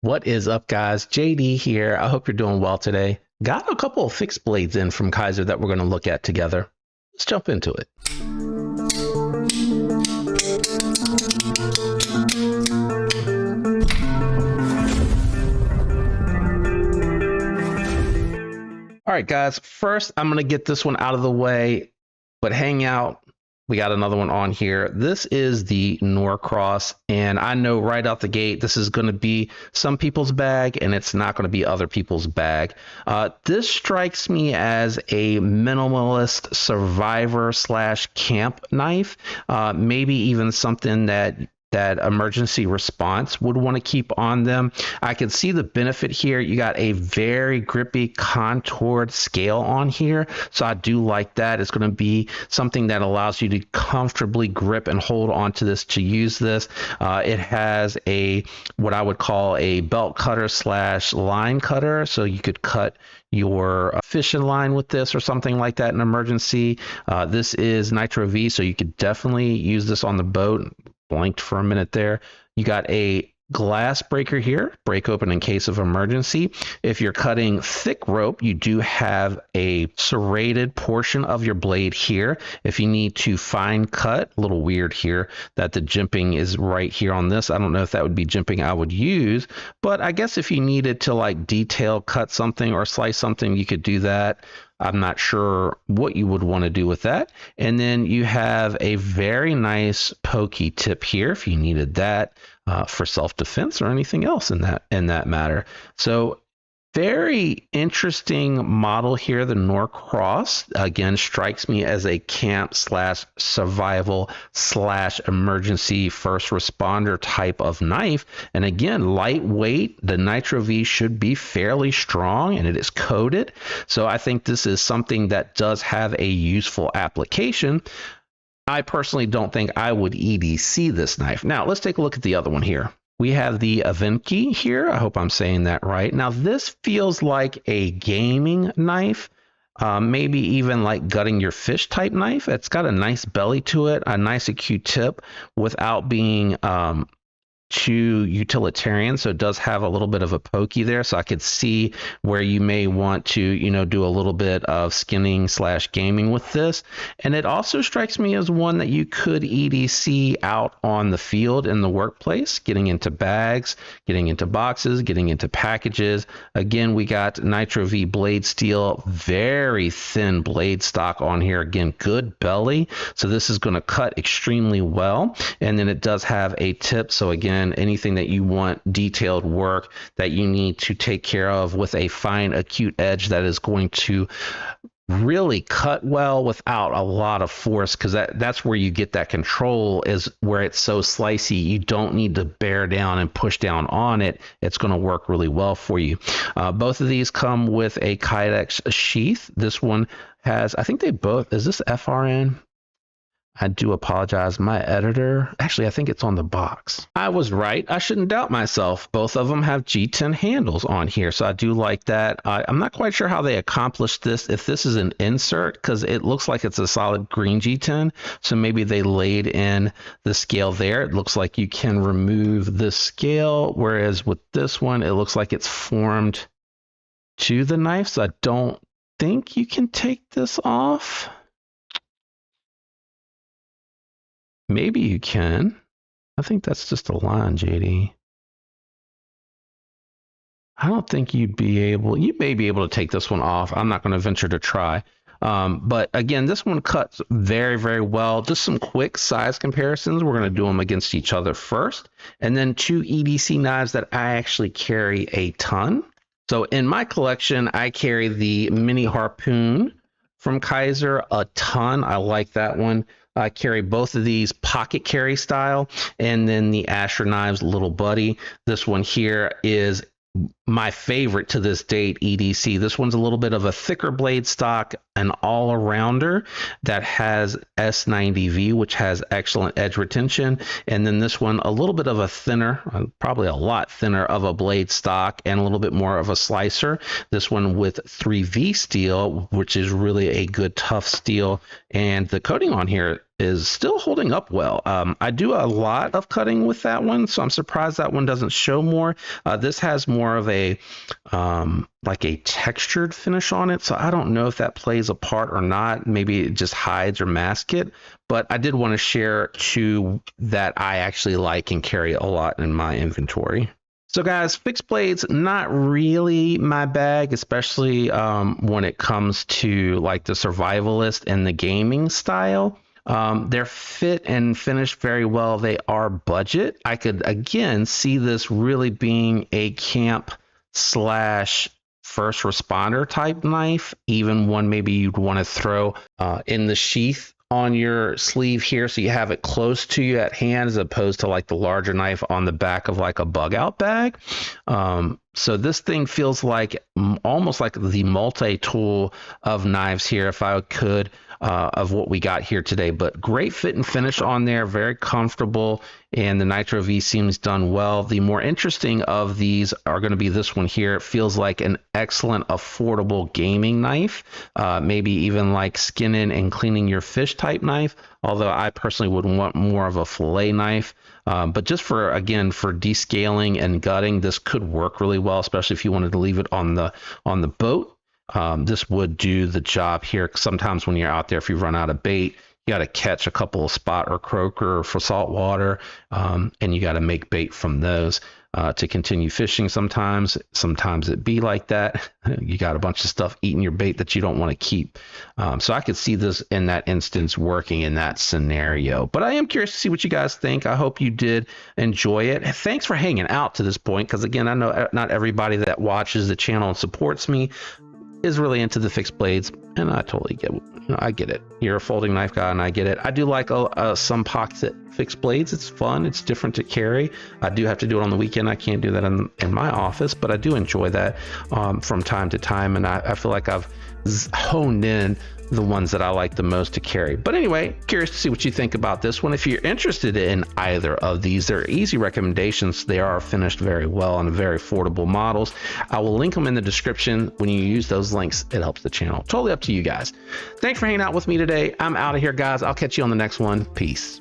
What is up, guys? JD here. I hope you're doing well today. Got a couple of fixed blades in from Kizer that we're going to look at together. Let's jump into it. All right, guys. First, I'm going to get this one out of the way, but hang out. We got another one on here. This is the Norcross, and I know right out the gate, this is going to be some people's bag, and it's not going to be other people's bag. This strikes me as a minimalist survivor slash camp knife, maybe even something that emergency response would want to keep on them. I can see the benefit here. You got a very grippy contoured scale on here. So I do like that. It's going to be something that allows you to comfortably grip and hold onto this to use this. It has what I would call a belt cutter slash line cutter. So you could cut your fishing line with this or something like that in emergency. This is Nitro V, so you could definitely use this on the boat. Blanked for a minute there. You got a glass breaker here, break open in case of emergency. If you're cutting thick rope, you do have a serrated portion of your blade here. If you need to fine cut, a little weird here that the jimping is right here on this. I don't know if that would be jimping I would use, but I guess if you needed to like detail cut something or slice something, you could do that. I'm not sure what you would want to do with that. And then you have a very nice pokey tip here if you needed that for self-defense or anything else in that matter. So very interesting model here. The Norcross again strikes me as a camp slash survival slash emergency first responder type of knife. And again, lightweight. The Nitro V should be fairly strong, and it is coated. So I think this is something that does have a useful application. I personally don't think I would EDC this knife. Now let's take a look at the other one here. We have the Avenki here. I hope I'm saying that right. Now, this feels like a gaming knife, maybe even like gutting your fish type knife. It's got a nice belly to it, a nice acute tip without being too utilitarian. So it does have a little bit of a pokey there. So I could see where you may want to, do a little bit of skinning slash gaming with this. And it also strikes me as one that you could EDC out on the field in the workplace, getting into bags, getting into boxes, getting into packages. Again, we got Nitro V blade steel, very thin blade stock on here. Again, good belly. So this is going to cut extremely well. And then it does have a tip. So again, anything that you want detailed work that you need to take care of with a fine acute edge that is going to really cut well without a lot of force, because that's where you get that control, is where it's so slicey. You don't need to bear down and push down on it. It's going to work really well for you. Both of these come with a Kydex sheath. This one has, I think they both, is this FRN? I do apologize. My editor, actually, I think it's on the box. I was right. I shouldn't doubt myself. Both of them have G10 handles on here, so I do like that. I'm not quite sure how they accomplished this, if this is an insert, because it looks like it's a solid green G10, so maybe they laid in the scale there. It looks like you can remove the scale, whereas with this one, it looks like it's formed to the knife, so I don't think you can take this off. Maybe you can. I think that's just a line, JD. I don't think you may be able to take this one off. I'm not going to venture to try. But again, this one cuts very, very well. Just some quick size comparisons. We're going to do them against each other first. And then two EDC knives that I actually carry a ton. So in my collection, I carry the Mini Harpoon from Kizer a ton. I like that one. I carry both of these pocket carry style, and then the Asher Knives Little Buddy. This one here is my favorite to this date, EDC. This one's a little bit of a thicker blade stock, an all-arounder that has S90V, which has excellent edge retention. And then this one, a little bit of a thinner, probably a lot thinner of a blade stock and a little bit more of a slicer. This one with 3V steel, which is really a good tough steel. And the coating on here is still holding up well. I do a lot of cutting with that one, so I'm surprised that one doesn't show more. This has more of a like a textured finish on it, so I don't know if that plays a part or not. Maybe it just hides or masks it, but I did want to share two that I actually like and carry a lot in my inventory. So guys, fixed blades, not really my bag, especially when it comes to like the survivalist and the gaming style. They're fit and finished very well. They are budget. I could, again, see this really being a camp slash first responder type knife, even one maybe you'd want to throw in the sheath on your sleeve here, so you have it close to you at hand, as opposed to like the larger knife on the back of like a bug out bag. So this thing feels like almost like the multi-tool of knives here, if I could, of what we got here today. But great fit and finish on there, very comfortable, and the Nitro V seems done well. The more interesting of these are going to be this one here. It feels like an excellent, affordable gaming knife, maybe even like skinning and cleaning your fish type knife, although I personally would want more of a fillet knife. But just for, again, for descaling and gutting, this could work really well, especially if you wanted to leave it on the boat. This would do the job here. Sometimes when you're out there, if you run out of bait, you got to catch a couple of spot or croaker for salt water, and you got to make bait from those to continue fishing. Sometimes it be like that. You got a bunch of stuff eating your bait that you don't want to keep. So I could see this in that instance working in that scenario. But I am curious to see what you guys think. I hope you did enjoy it. Thanks for hanging out to this point, because again, I know not everybody that watches the channel and supports me is really into the fixed blades, and I totally get it. I get it. You're a folding knife guy, and I get it. I do like some pocket fixed blades. It's fun. It's different to carry. I do have to do it on the weekend. I can't do that in my office, but I do enjoy that from time to time, and I feel like I've honed in the ones that I like the most to carry. But anyway, curious to see what you think about this one. If you're interested in either of these, they're easy recommendations. They are finished very well and very affordable models. I will link them in the description. When you use those links, it helps the channel. Totally up to you guys. Thanks for hanging out with me today. I'm out of here, guys. I'll catch you on the next one. Peace.